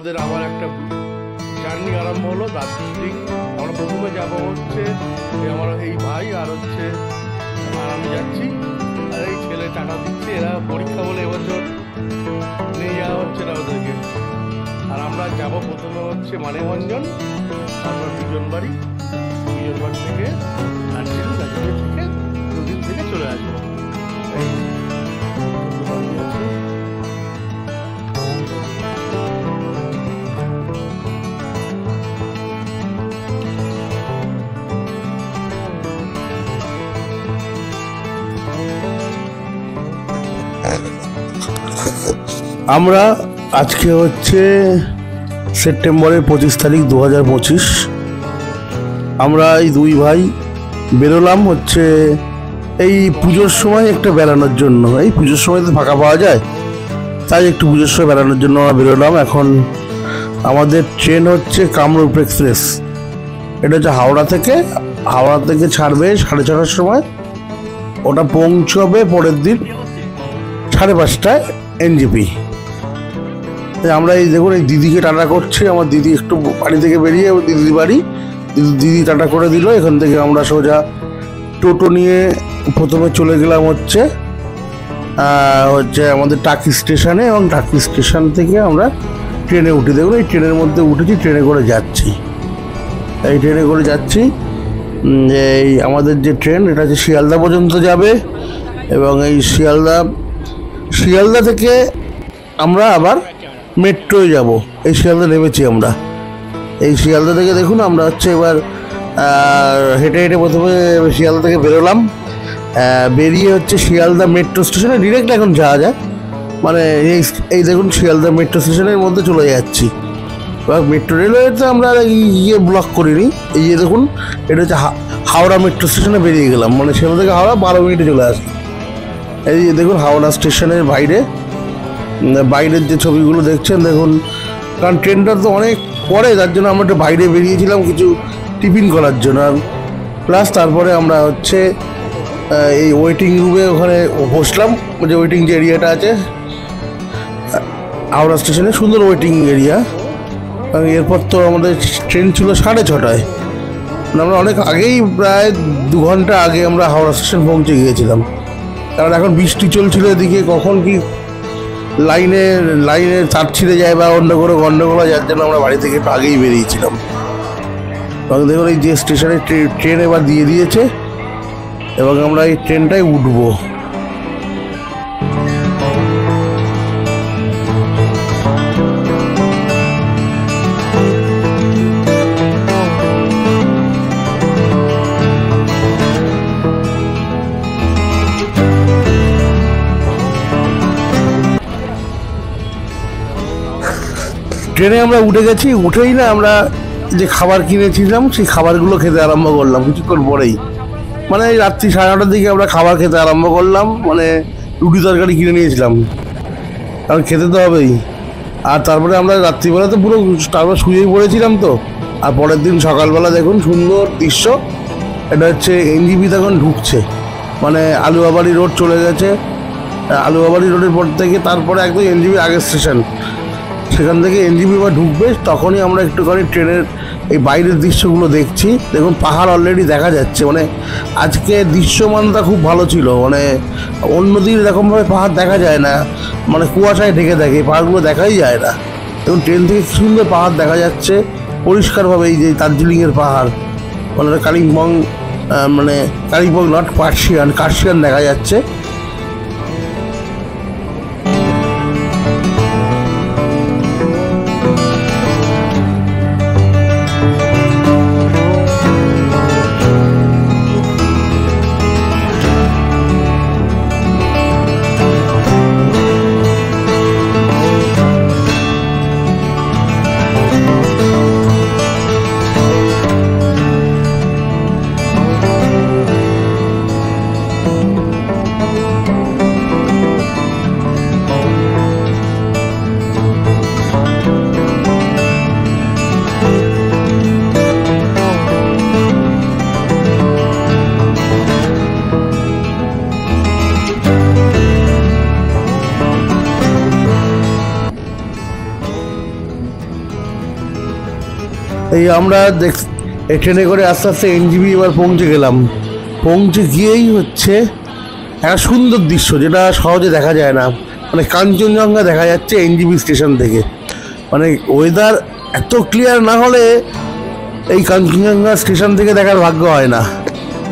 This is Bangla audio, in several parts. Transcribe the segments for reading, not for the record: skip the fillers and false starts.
আমাদের আবার একটা জার্নি আরম্ভ হলো দার্জিলিং। আমরা প্রথমে যাবো হচ্ছে আমার এই ভাই আর আমি যাচ্ছি, আর এই ছেলে টাকা দিচ্ছে। এরা পরীক্ষা বলে এবছর নিয়ে যাওয়া হচ্ছে না ওদেরকে। আর আমরা যাব প্রথমে হচ্ছে মানেভঞ্জন, তারপর বিজন বাড়ি থেকে দার্জিলিং থেকে 2 দিন থেকে চলে আসবো। আমরা আজকে হচ্ছে সেপ্টেম্বরের 25 তারিখ 2025। আমরা এই 2 ভাই বেরোলাম হচ্ছে এই পুজোর সময় একটা বেড়ানোর জন্য। এই পুজোর সময় তো ফাঁকা পাওয়া যায়, তাই একটু পুজোর সময় বেড়ানোর জন্য আমরা বেরোলাম। এখন আমাদের ট্রেন হচ্ছে কামরূপ এক্সপ্রেস। এটা হচ্ছে হাওড়া থেকে ছাড়বে 6:30টার সময়। ওটা পৌঁছবে পরের দিন 5:30টায় এনজেপি। আমরা এই দেখুন এই দিদিকে টাটা করছি। আমার দিদি একটু বাড়ি থেকে বেরিয়ে দিদির বাড়ি, দিদি টাটা করে দিল। এখান থেকে আমরা সোজা টোটো নিয়ে প্রথমে চলে গেলাম হচ্ছে আমাদের টাকি স্টেশনে, এবং টাকি স্টেশন থেকে আমরা ট্রেনে উঠি। দেখুন এই ট্রেনের মধ্যে উঠেছি, ট্রেনে করে যাচ্ছি। এই আমাদের যে ট্রেন এটা হচ্ছে শিয়ালদা পর্যন্ত যাবে, এবং এই শিয়ালদা থেকে আমরা আবার মেট্রোয় যাব। এই শিয়ালদা নেমেছি আমরা। এই শিয়ালদা থেকে দেখুন আমরা হচ্ছে এবার হেঁটে প্রথমে শিয়ালদা থেকে বেরোলাম। বেরিয়ে হচ্ছে শিয়ালদা মেট্রো স্টেশনে ডিরেক্ট এখন যাওয়া যায়। মানে এই দেখুন শিয়ালদা মেট্রো স্টেশনের মধ্যে চলে যাচ্ছি। এবার মেট্রো রেলওয়েতে আমরা ব্লক করিনি। এই যে দেখুন এটা হচ্ছে হাওড়া মেট্রো স্টেশনে বেরিয়ে গেলাম। মানে শিয়ালদা থেকে হাওড়া 12 মিনিটে চলে আসি। এই যে দেখুন হাওড়া স্টেশনের বাইরের যে ছবিগুলো দেখছেন দেখুন, কারণ ট্রেনটা তো অনেক পরে, তার জন্য আমরা একটু বাইরে বেরিয়েছিলাম কিছু টিফিন করার জন্য। প্লাস তারপরে আমরা হচ্ছে এই ওয়েটিং রুমে ওখানে বসলাম, যে ওয়েটিং যে এরিয়াটা আছে হাওড়া স্টেশনে, সুন্দর ওয়েটিং এরিয়া। এরপর তো আমাদের ট্রেন ছিল 6:30টায়। আমরা অনেক আগেই প্রায় 2 ঘন্টা আগে আমরা হাওড়া স্টেশন পৌঁছে গিয়েছিলাম। কারণ এখন বৃষ্টি চলছিল এদিকে, কখন কি লাইনে তার ছিঁড়ে যায় বা অন্য কোনো গন্ডগোল হয়, যার জন্য আমরা বাড়ি থেকে একটু আগেই বেরিয়েছিলাম। এবং দেখুন এই যে স্টেশনে ট্রেন এবার দিয়ে দিয়েছে, এবং আমরা এই ট্রেনটায় উঠবো। ট্রেনে আমরা উঠে গেছি। উঠেই না আমরা যে খাবার কিনেছিলাম সেই খাবারগুলো খেতে আরম্ভ করলাম কিছুক্ষণ পরেই। মানে রাত্রি 9:30টার দিকে আমরা খাবার খেতে আরম্ভ করলাম। মানে রুটি তরকারি কিনে নিয়েছিলাম, কারণ খেতে তো হবেই। আর তারপরে আমরা রাত্রিবেলা তো পুরো তারপর শুয়েই পড়েছিলাম তো। আর পরের দিন সকালবেলা দেখুন সুন্দর দৃশ্য। এটা হচ্ছে এনজিপি তখন ঢুকছে, মানে আলুয়াবাড়ি রোড চলে গেছে। আলুয়াবাড়ি রোডের পর থেকে তারপরে একদম এনজিপির আগের স্টেশন, সেখান থেকে এনজিপি বা ঢুকবে। তখনই আমরা একটুখানি ট্রেনের এই বাইরের দৃশ্যগুলো দেখছি। দেখুন পাহাড় অলরেডি দেখা যাচ্ছে। মানে আজকে দৃশ্যমানটা খুব ভালো ছিল। মানে অন্যদিন এরকমভাবে পাহাড় দেখা যায় না, মানে কুয়াশায় ঢেকে থাকে, পাহাড়গুলো দেখাই যায় না। এবং ট্রেন থেকে সুন্দর পাহাড় দেখা যাচ্ছে পরিষ্কারভাবে। এই যে দার্জিলিংয়ের পাহাড়, মানে কালিম্পং নট কার্শিয়ান দেখা যাচ্ছে। এই আমরা এই ট্রেনে করে আস্তে আস্তে এনজিবি এবার পৌঁছে গেলাম। পৌঁছে গিয়েই হচ্ছে একটা সুন্দর দৃশ্য, যেটা সহজে দেখা যায় না। মানে কাঞ্চনজঙ্ঘা দেখা যাচ্ছে এনজিবি স্টেশন থেকে। মানে ওয়েদার এত ক্লিয়ার না হলে এই কাঞ্চনজঙ্ঘা স্টেশন থেকে দেখার ভাগ্য হয় না।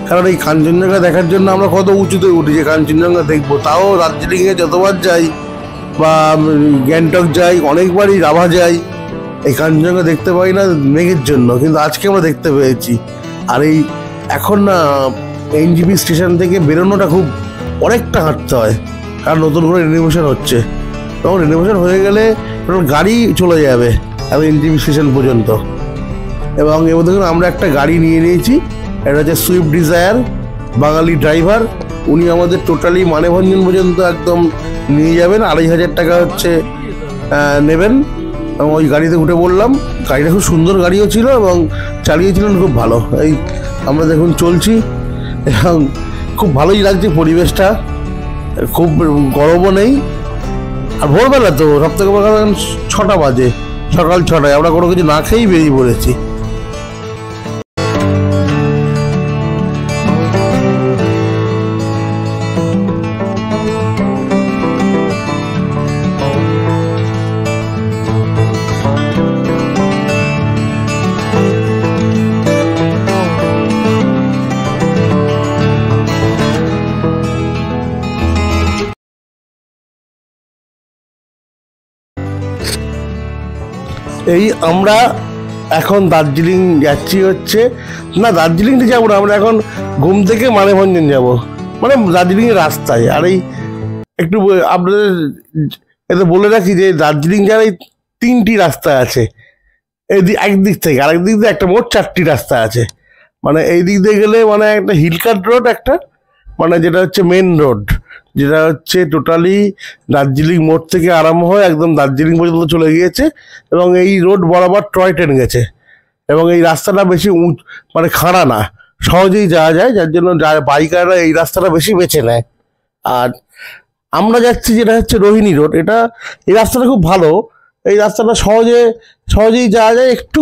কারণ এই কাঞ্চনজঙ্ঘা দেখার জন্য আমরা কত উঁচুতে উঠি যে কাঞ্চনজঙ্ঘা দেখবো। তাও দার্জিলিংয়ে যতবার যাই বা গ্যাংটক যাই, অনেকবারই রাভা যাই, এই কাঞ্চনজঙ্ঘা দেখতে পাই না মেঘের জন্য। কিন্তু আজকে আমরা দেখতে পেয়েছি। আর এই এখন না এনজিবি স্টেশন থেকে বেরোনোটা খুব অনেকটা হাঁটতে হয়, কারণ নতুন করে রিনোভেশন হচ্ছে। তখন রিনোভেশন হয়ে গেলে গাড়ি চলে যাবে এখন এনজিবি স্টেশন পর্যন্ত। এবং এবার দেখুন আমরা একটা গাড়ি নিয়ে নিয়েছি, এটা হচ্ছে সুইফট ডিজায়ার। বাঙালি ড্রাইভার, উনি আমাদের টোটালি মানেভঞ্জন পর্যন্ত একদম নিয়ে যাবেন। 2500 টাকা হচ্ছে নেবেন। এবং ওই গাড়িতে উঠে পড়লাম। গাড়িটা খুব সুন্দর গাড়িও ছিল এবং চালিয়েছিলেন খুব ভালো। এই আমরা দেখুন চলছি এবং খুব ভালোই লাগছে পরিবেশটা, খুব গরমও নেই। আর ভোরবেলা তো সব থেকে বড় কথা 6টা বাজে, সকাল 6টায় আমরা কোনো কিছু না খেয়েই বেরিয়ে পড়েছি। এই আমরা এখন দার্জিলিং যাচ্ছি হচ্ছে না, দার্জিলিংতে যাবো না, আমরা এখন ঘুম থেকে মানেভঞ্জন যাব, মানে দার্জিলিংয়ের রাস্তায়। আর এই একটু আপনাদের এতে বলে রাখি যে দার্জিলিং যাওয়ার এই 3টি রাস্তা আছে। একদিক থেকে আরেক দিক দিয়ে একটা, মোট 4টি রাস্তা আছে। মানে এই দিক দিয়ে গেলে মানে একটা হিলকাট রোড, একটা মানে যেটা হচ্ছে মেন রোড, যেটা হচ্ছে টোটালি দার্জিলিং মোড় থেকে আরম্ভ হয়ে একদম দার্জিলিং পর্যন্ত চলে গিয়েছে। এবং এই রোড বরাবর টয় ট্রেন গেছে। এবং এই রাস্তাটা বেশি মানে খাড়া না, সহজেই যাওয়া যায়, যার জন্য বাইকাররা এই রাস্তাটা বেশি বেছে নেয়। আর আমরা যাচ্ছি যেটা হচ্ছে রোহিণী রোড, এই রাস্তাটা খুব ভালো। এই রাস্তাটা সহজেই যাওয়া যায়। একটু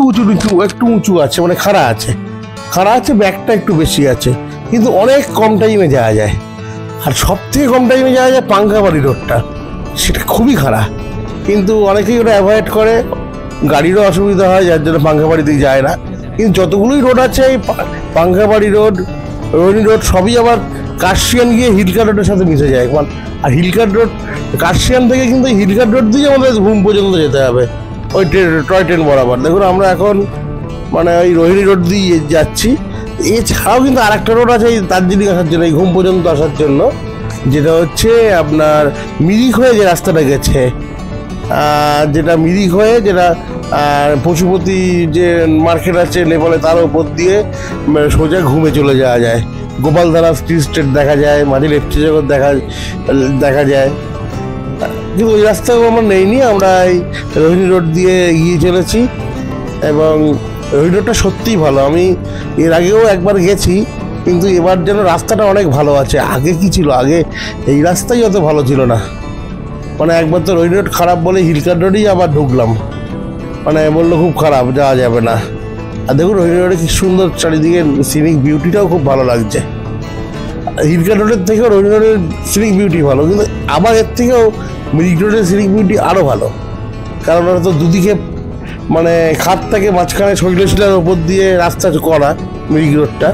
উঁচু আছে, মানে খাড়া আছে, ব্যাকটা একটু বেশি আছে, কিন্তু অনেক কম টাইমে যাওয়া যায়। আর সব থেকে কম টাইমে যাওয়া যায় পাঙ্খাবাড়ি রোডটা, সেটা খুবই খারাপ, কিন্তু অনেকেই ওটা অ্যাভয়েড করে। গাড়িরও অসুবিধা হয়, যার জন্য পাঙ্খাবাড়ি দিয়ে যায় না। কিন্তু যতগুলোই রোড আছে, এই পাঙ্খাবাড়ি রোড, রোহিণী রোড সবই আবার কার্শিয়ান গিয়ে হিলকাট রোডের সাথে মিশে যায়। আর হিলকাট রোড, কার্শিয়ান থেকে কিন্তু হিলকাট রোড দিয়ে আমাদের ঘুম পর্যন্ত যেতে হবে, ওই টয় ট্রেন বরাবর। দেখুন আমরা এখন মানে ওই রোহিণী রোড দিয়ে যাচ্ছি। এছাড়াও কিন্তু আর একটা রোড আছে এই দার্জিলিং আসার জন্য, এই ঘুম পর্যন্ত আসার জন্য, যেটা হচ্ছে আপনার মিরিক হয়ে যে রাস্তাটা গেছে, যেটা মিরিক হয়ে, যেটা পশুপতি যে মার্কেট আছে নেপালে, তার উপর দিয়ে সোজা ঘুমে চলে যাওয়া যায়। গোপালধারা টি স্টেট দেখা যায়, মাঝে লেফটি জগৎ দেখা যায়। কিন্তু ওই রাস্তাও আমরা নেইনি, আমরা এই রোহিণী রোড দিয়ে এগিয়ে চলেছি। এবং রোহিণী রোডটা সত্যিই ভালো। আমি এর আগেও একবার গেছি, কিন্তু এবার যেন রাস্তাটা অনেক ভালো আছে। আগে কি ছিল, আগে এই রাস্তাই অত ভালো ছিল না। মানে একবার তো রোহিণী রোড খারাপ বলে হিলকাট রোডেই আবার ঢুকলাম, মানে বললো খুব খারাপ, যাওয়া যাবে না। আর দেখুন রোহিণী রোডে কি সুন্দর চারিদিকে সিনিক বিউটিটাও খুব ভালো লাগছে। হিলকাট রোডের থেকেও রোহিণী রোডের সিনিক বিউটি ভালো, কিন্তু আবার এর থেকেও মিরিক রোডের সিনিক বিউটি আরও ভালো। কারণ ওরা তো দুদিকে মানে খাত থেকে মাঝখানে শৈলশিলার ওপর দিয়ে রাস্তা করা মিরিক রোডটা,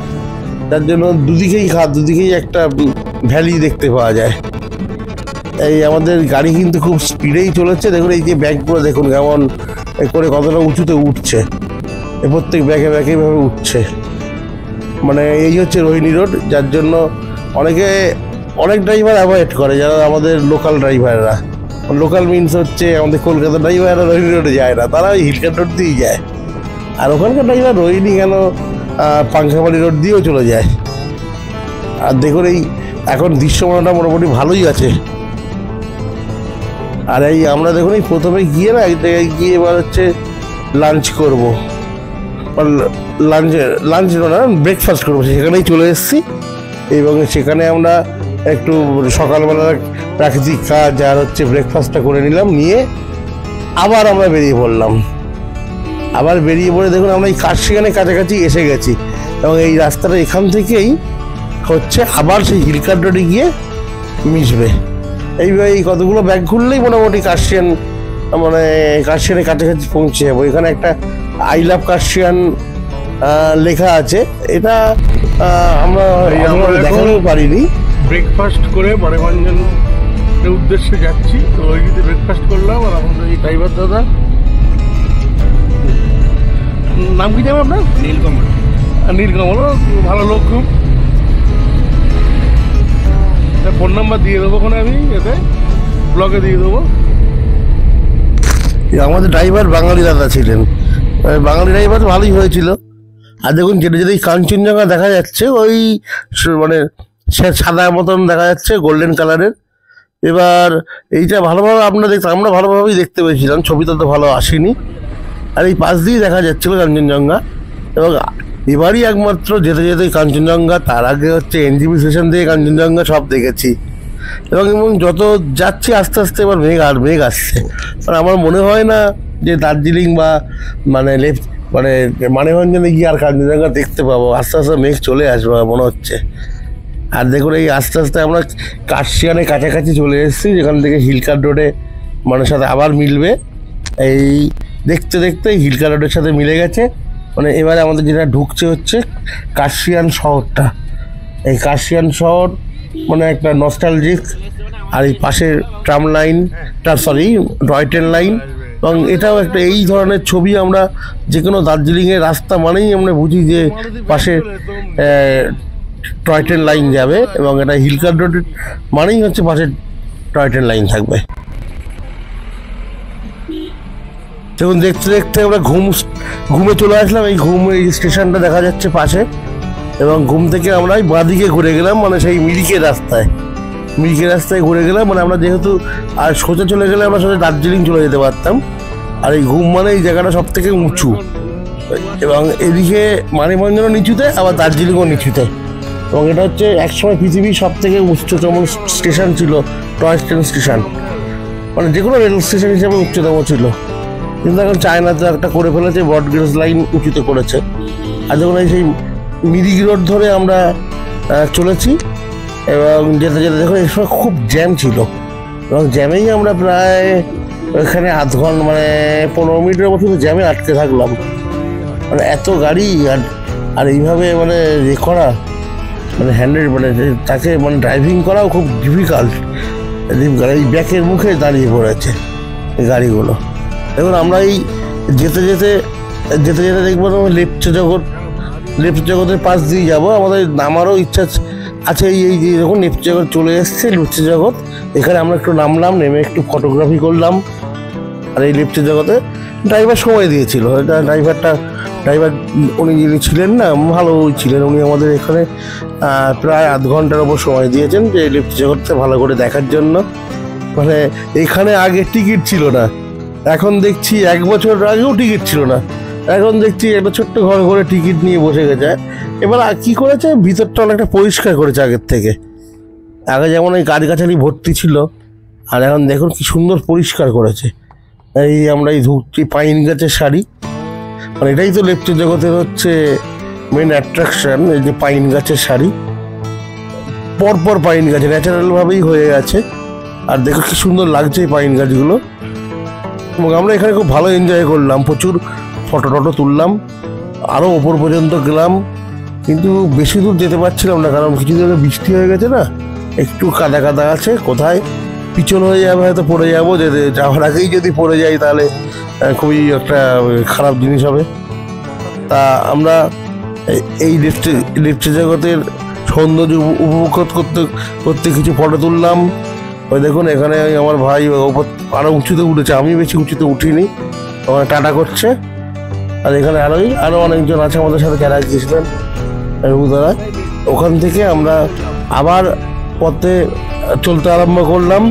যার জন্য দুদিকেই খাত, দুদিকেই একটা ভ্যালি দেখতে পাওয়া যায়। এই আমাদের গাড়ি কিন্তু খুব স্পিডেই চলেছে। দেখুন এই যে ব্যাগগুলো দেখুন কেমন করে কতটা উঁচুতে উঠছে, প্রত্যেক ব্যাগে ভাবে উঠছে। মানে এই হচ্ছে রোহিণী রোড, যার জন্য অনেক ড্রাইভার অ্যাভয়েড করে, যারা আমাদের লোকাল ড্রাইভাররা। লোকাল মিনস হচ্ছে আমাদের কলকাতার ড্রাইভাররা রোহিণী রোডে যায় না, তারা ওই হিলকাট রোড দিয়েই যায়। আর ওখানকার ড্রাইভার রোহিণী কেন পাঙ্খাবাড়ি রোড দিয়েও চলে যায়। আর দেখুন এই এখন দৃশ্যমানটা মোটামুটি ভালোই আছে। আর এই আমরা দেখুন এই প্রথমে গিয়ে না এক জায়গায় গিয়ে এবার হচ্ছে লাঞ্চ করবো, লাঞ্চ না ব্রেকফাস্ট করবো, সেখানেই চলে এসেছি। এবং সেখানে আমরা একটু সকালবেলা প্রাকৃতিক কাজ আর হচ্ছে ব্রেকফাস্টটা করে নিলাম, নিয়ে আবার আমরা বেরিয়ে পড়লাম। আবার বেরিয়ে পড়ে দেখুন আমরা এই কাশিয়ানের কাছাকাছি এসে গেছি, এবং এই রাস্তাটা এখান থেকেই হচ্ছে আবার সেই হিলকার রোডে গিয়ে মিশবে। এইভাবে এই কতগুলো ব্যাগ ঘুরলেই মোটামুটি কাশিয়ান, মানে কাশিয়ানের কাছাকাছি পৌঁছে যাবো। এখানে একটা আই লাভ কাশিয়ান লেখা আছে, এটা আমরা দেখাতেও পারিনি। ব্রেকফাস্ট করে মানেভঞ্জনের উদ্দেশ্যে যাচ্ছি, তো ওই দিকে ব্রেকফাস্ট করলাম। আর আমাদের এই ড্রাইভার দাদা, নাম কি যাবে আপনার? নীলকমল। নীলকমল ভালো লোক খুব। ফোন নাম্বার দিয়ে দেবো ওখানে, আমি এতে ব্লগে দিয়ে দেবো। আমাদের ড্রাইভার বাঙালি দাদা ছিলেন, বাঙালি ড্রাইভার ভালোই হয়েছিল। আর দেখুন যেটা যদি কাঞ্চনজঙ্ঘা দেখা যাচ্ছে, ওই মানে সাদা মতন দেখা যাচ্ছে, গোল্ডেন কালারের। এবার এইটা ভালোভাবে আমরা আমরা ভালোভাবেই দেখতে পেয়েছিলাম, ছবিটা তো ভালো আসেনি। আর এই পাশ দিয়ে দেখা যাচ্ছিল কাঞ্চনজঙ্ঘা। এবং এবারই একমাত্র যেতে যেতে কাঞ্চনজঙ্ঘা, তার আগে হচ্ছে এনজিপি স্টেশন থেকে কাঞ্চনজঙ্ঘা সব দেখেছি। এবং যত যাচ্ছি আস্তে আস্তে এবার মেঘ আসছে। মানে আমার মনে হয় না যে দার্জিলিং বা মানে মানেভঞ্জনে গিয়ে আর কাঞ্চনজঙ্ঘা দেখতে পাবো। আস্তে আস্তে মেঘ চলে আসবে মনে হচ্ছে। আর দেখুন এই আস্তে আস্তে আমরা কাশিয়ানের কাছাকাছি চলে এসেছি, যেখান থেকে হিলকার রোডে মানুষের সাথে আবার মিলবে। এই দেখতে দেখতে হিলকার রোডের সাথে মিলে গেছে। মানে এবারে আমাদের যেটা ঢুকছে হচ্ছে কাশিয়ান শহরটা। এই কাশিয়ান শহর মানে একটা নস্টালজিক। আর এই পাশে tram line, toy train line. এবং এটাও একটা এই ধরনের ছবি, আমরা যে কোনো দার্জিলিংয়ের রাস্তা মানেই আমরা বুঝি যে পাশে টয় ট্রেন লাইন যাবে, এবং এটা হিলকার রোড মানেই হচ্ছে পাশে টয় ট্রেন লাইন থাকবে। দেখুন দেখতে দেখতে আমরা ঘুমে চলে আসলাম। এই এই স্টেশনটা দেখা যাচ্ছে পাশে, এবং ঘুম থেকে আমরা বাঁদিকে ঘুরে গেলাম, মানে সেই মিরিকের রাস্তায় ঘুরে গেলাম। মানে আমরা যেহেতু আর সোজা চলে গেলে আমরা সোজা দার্জিলিং চলে যেতে পারতাম। আর এই ঘুম মানে এই জায়গাটা সব থেকে উঁচু, এবং এদিকে মানেভঞ্জনও নিচুতে, আবার দার্জিলিংও নিচুতে। এবং এটা হচ্ছে একসময় পৃথিবীর সব থেকে উচ্চতম স্টেশন ছিল, টয় ট্রেন স্টেশন। মানে যে কোনো রেল স্টেশন হিসেবে উচ্চতম ছিল। কিন্তু এখন চায়নাতে একটা করে ফেলেছে, ব্রডগেজ লাইন উঁচুতে করেছে। আর যখন এই সেই মিরিক রোড ধরে আমরা চলেছি, এবং যেতে যেতে দেখো এই সময় খুব জ্যাম ছিল, এবং জ্যামেই আমরা প্রায় এখানে আধ ঘন্টা মানে 15 মিনিটের মতো জ্যামে আটকে থাকলাম। মানে এত গাড়ি, আর এইভাবে মানে করা মানে হ্যান্ডেল মানে তাকে মানে ড্রাইভিং করাও খুব ডিফিকাল্ট। এই ব্যাকের মুখে দাঁড়িয়ে পড়েছে এই গাড়িগুলো। দেখুন আমরা এই যেতে যেতে দেখবো লেপ্ট জগতের পাশ দিয়ে যাবো। আমাদের নামারও ইচ্ছা আছে। এই যে যখন লেপ্ট জগৎ চলে এসছে, লুচ্চে জগৎ, এখানে আমরা একটু নামলাম, নেমে একটু ফটোগ্রাফি করলাম। আর এই লেপ্ট জগতে ড্রাইভার সময় দিয়েছিল, ড্রাইভার উনি যিনি ছিলেন না, ভালো ছিলেন উনি, আমাদের এখানে প্রায় আধ ঘন্টার ওপর সময় দিয়েছেন যে লেপ্ট জগৎটা ভালো করে দেখার জন্য। মানে এখানে আগে টিকিট ছিল না, এখন দেখছি 1 বছর আগেও টিকিট ছিল না, এখন দেখছি একটা ছোট্ট ঘর করে টিকিট নিয়ে বসে গেছে। এবার কি করেছে, ভিতরটা অনেকটা পরিষ্কার করেছে আগের থেকে। আগে যেমন ওই গাছগাছালি ভর্তি ছিল, আর এখন দেখুন কি সুন্দর পরিষ্কার করেছে। এই আমরা এই ধুকছি পাইন গাছের শাড়ি, মানে এটাই তো লেপ্ট জগতের হচ্ছে মেন অ্যাট্রাকশন, এই যে পাইন গাছের শাড়ি। পরপর পাইন গাছ ন্যাচারালভাবেই হয়ে গেছে, আর দেখো কি সুন্দর লাগছে এই পাইন গাছগুলো। এবং আমরা এখানে খুব ভালো এনজয় করলাম, প্রচুর ফটো তুললাম, আরও ওপর পর্যন্ত গেলাম। কিন্তু বেশি দূর যেতে পারছিলাম না, কারণ কিছুদিন আগে বৃষ্টি হয়ে গেছে না, একটু কাদা আছে। কোথায় পিছন হয়ে যাবে, হয়তো পড়ে যাবো। যাওয়ার আগেই যদি পড়ে যাই তাহলে খুবই একটা খারাপ জিনিস হবে। তা আমরা এই লেপ্ট জগতের সৌন্দর্য উপভোগ করতে কিছু ফটো তুললাম। ওই দেখুন এখানে আমার ভাই আরও উঁচুতে উঠেছে, আমি বেশি উঁচুতে উঠিনি, ওখানে টাটা করছে। আর এখানে আরও অনেকজন আছে আমাদের সাথে, যারা গিয়েছিলেন রুদারা। ওখান থেকে আমরা আবার পথে চলতে আরম্ভ করলাম,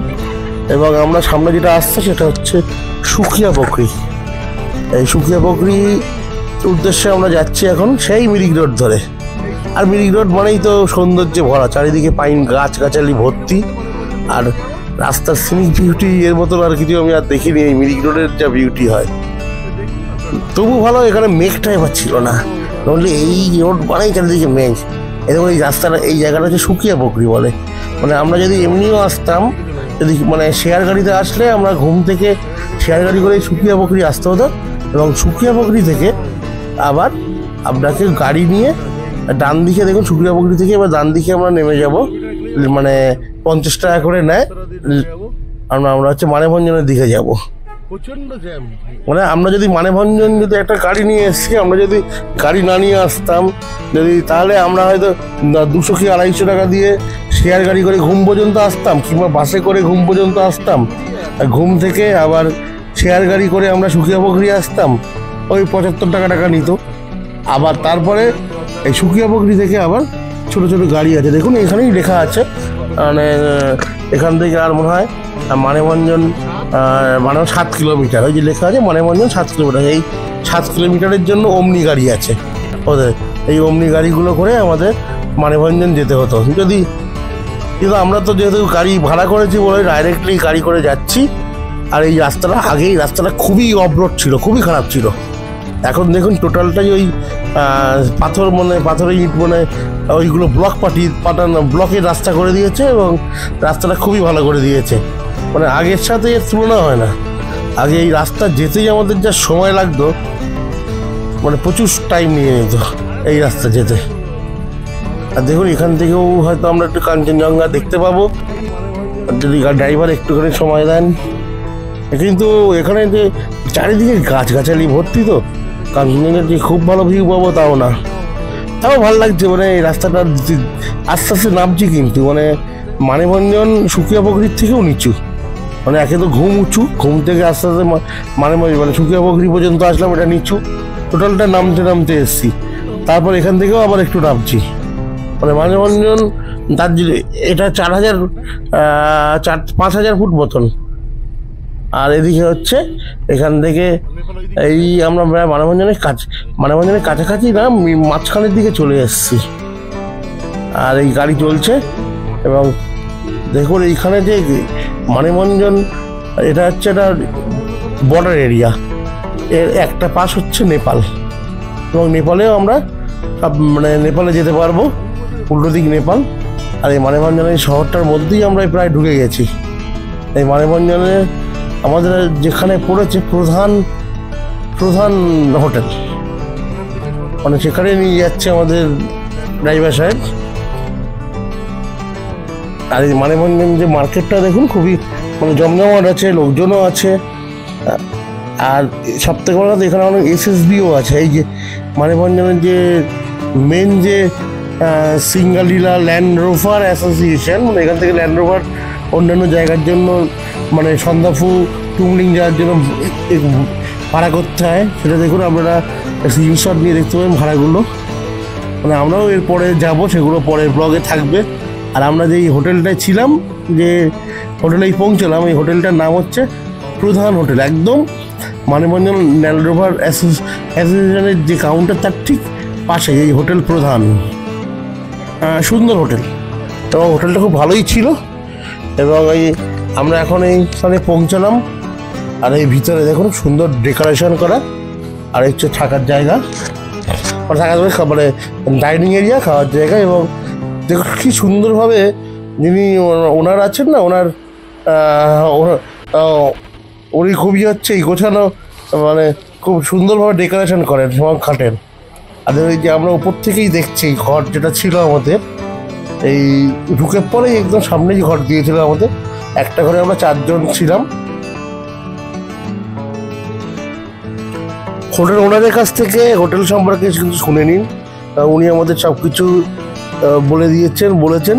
এবং আমরা সামনে যেটা আসছে সেটা হচ্ছে সুকিয়া পোখরি। এই সুকিয়া পোখরি উদ্দেশ্যে আমরা যাচ্ছি এখন, সেই মিরিক রোড ধরে। আর মিরিক রোড মানেই তো সৌন্দর্যে ভরা, চারিদিকে পাইন গাছগাছালি ভর্তি, আর রাস্তার সিনিক বিউটি এর মতন আর কিছু আমি আর দেখিনি। এই মিরিক রোডের যা বিউটি হয়, তবু ভালো এখানে মেঘটা এবার ছিল না, নইলে এই রোড বানাই চারিদিকে মেঘ। এরকম এই রাস্তাটা, এই জায়গাটা হচ্ছে সুকিয়া বকরি বলে। মানে আমরা যদি এমনিও আসতাম, যদি মানে শেয়ার গাড়িতে আসলে আমরা ঘুম থেকে শেয়ার গাড়ি করে সুকিয়া বকরি আসতে হতো, এবং সুকিয়া বকরি থেকে আবার আপনাকে গাড়ি নিয়ে ডান দিকে দেখুন, সুকিয়া বকরি থেকে এবার ডান দিকে আমরা নেমে যাব, মানে 50 টাকা করে নেয়। আমরা হচ্ছে মানেভঞ্জনের দিকে যাব। প্রচন্ড জ্যাম। মানে আমরা যদি মানেভঞ্জন যদি একটা গাড়ি নিয়ে এসছি, আমরা যদি গাড়ি না নিয়ে আসতাম যদি, তাহলে আমরা হয়তো 200 কি 250 টাকা দিয়ে শেয়ার গাড়ি করে ঘুম পর্যন্ত আসতাম, কিংবা বাসে করে ঘুম পর্যন্ত আসতাম। আর ঘুম থেকে আবার শেয়ার গাড়ি করে আমরা সুকিয়া বকরি আসতাম, ওই 75 টাকা নিত। আবার তারপরে এই সুকিয়া বকরি থেকে আবার ছোট ছোট গাড়ি আছে, দেখুন এখানেই লেখা আছে, মানে এখান থেকে আর মনে হয় মানেভঞ্জন 7 কিলোমিটার, ওই যে লেখা আছে মানেভঞ্জন 7 কিলোমিটার। এই 7 কিলোমিটারের জন্য অমনি গাড়ি আছে ওদের, এই অমনি গাড়িগুলো করে আমাদের মানেভঞ্জন যেতে হতো। কিন্তু আমরা তো যেহেতু গাড়ি ভাড়া করেছি বলে ডাইরেক্টলি গাড়ি করে যাচ্ছি। আর এই রাস্তাটা, আগেই রাস্তাটা খুবই অফরোড ছিল, খুবই খারাপ ছিল। এখন দেখুন টোটালটাই ওই পাথরের ইট, মানে ওইগুলো পাঠানো ব্লকের রাস্তা করে দিয়েছে, এবং রাস্তাটা খুবই ভালো করে দিয়েছে। মানে আগের সাথে এর তুলনা হয় না। আগে এই রাস্তা যেতেই আমাদের যা সময় লাগতো, মানে প্রচুর টাইম নিয়ে নিত এই রাস্তা যেতে। আর দেখুন এখান থেকেও হয়তো আমরা একটু কাঞ্চনজঙ্ঘা দেখতে পাবো যদি ড্রাইভার একটুখানি সময় দেন। কিন্তু এখানে যে চারিদিকে গাছগাছালি ভর্তি, তো কাঞ্চনজঙ্ঘার যে খুব ভালো ভিউ পাবো তাও না, তাও ভালো লাগছে। মানে এই রাস্তাটা আস্তে আস্তে নামছি, কিন্তু মানে মানেভঞ্জন সুকিয়া বকরির থেকেও নিচু। মানে একে তো ঘুম উঁচু, ঘুম থেকে আস্তে আস্তে মানে সুকিয়া বকরি পর্যন্ত আসলাম, এটা নিচু। টোটালটা নামতে এসছি, তারপর এখান থেকেও আবার একটু নামছি। মানে মানেভঞ্জন দার্জিলিং এটা 5,000 ফুট মতন। আর এদিকে হচ্ছে এখান থেকে এই আমরা প্রায় মানেভঞ্জনের কাছাকাছি না, মাঝখানের দিকে চলে এসেছি। আর এই গাড়ি চলছে, এবং দেখুন এইখানে যে মানেভঞ্জন, এটা হচ্ছে একটা বর্ডার এরিয়া, এর একটা পাশ হচ্ছে নেপাল, এবং নেপালেও আমরা মানে নেপালে যেতে পারবো, উল্টো দিক নেপাল। আর এই মানেভঞ্জনের শহরটার মধ্যেই আমরা প্রায় ঢুকে গেছি। এই মানেভঞ্জনে আমাদের যেখানে পড়েছে প্রধান হোটেল, মানে সেখানে নিয়ে যাচ্ছে আমাদের ড্রাইভার সাহেব। আর এই মানেভঞ্জন যে মার্কেটটা দেখুন খুবই মানে জমজমাট আছে, লোকজনও আছে। আর সব থেকে বড় কথা এখানে অনেক SSBও আছে। এই যে মানেভঞ্জনের যে মেন যে সিঙ্গালীলা ল্যান্ড রোভার অ্যাসোসিয়েশন, মানে এখান থেকে ল্যান্ড রোভার অন্যান্য জায়গার জন্য, মানে সন্দাফু টুমলিং যাওয়ার জন্য ভাড়া করতে হয়। সেটা দেখুন আপনারা স্ক্রিনশট নিয়ে দেখতে পাবেন ভাড়াগুলো। মানে আমরাও এরপরে যাব, সেগুলো পরের ব্লগে থাকবে। আর আমরা যেই হোটেলটায় ছিলাম, যে হোটেলেই পৌঁছলাম, এই হোটেলটার নাম হচ্ছে প্রধান হোটেল, একদম মানেভঞ্জন ল্যান্ড রোভার অ্যাসোসিয়েশনের যে কাউন্টার তার ঠিক পাশে এই হোটেল প্রধান। সুন্দর হোটেল, এবং হোটেলটা খুব ভালোই ছিল। এবং এই আমরা এখন এইখানে পৌঁছলাম। আর এই ভিতরে দেখুন সুন্দর ডেকোরেশন করা, আর হচ্ছে থাকার জায়গা, মানে ডাইনিং এরিয়া, খাওয়ার জায়গা। এবং দেখুন কি সুন্দরভাবে যিনি ওনার আছেন না, উনি খুবই হচ্ছে গোছানো, মানে খুব সুন্দরভাবে ডেকোরেশন করেন এবং খাটেন। আর এই যে আমরা উপর থেকেই দেখছি ঘর যেটা ছিল আমাদের, এই ঢুকে পরেই একদম সামনে যে ঘর দিয়েছিল আমাদের, একটা ঘরে আমরা 4 জন ছিলাম। হোটেল ওনাদের কাছ থেকে হোটেল সম্পর্কে কিন্তু শুনে নিন, উনি আমাদের সব কিছু বলেছেন।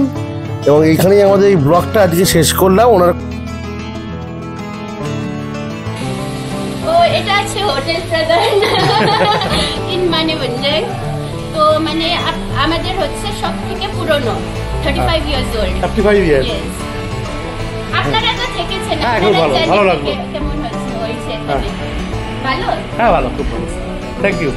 এবং এইখানেই আমাদের এই ব্লগটা আজকে শেষ করলাম। ওনার এটা আছে হোটেল প্রধান ইন মানেভঞ্জন। তো মানে আমাদের হচ্ছে সব থেকে পুরনো 35 ইয়ার্স ওল্ড। 35 ইয়ার্স। আপনারা তো থেকেছেন, ভালো লাগলো। কেমন হয়েছে? ভালো, হ্যাঁ ভালো, খুব ভালো। Thank you.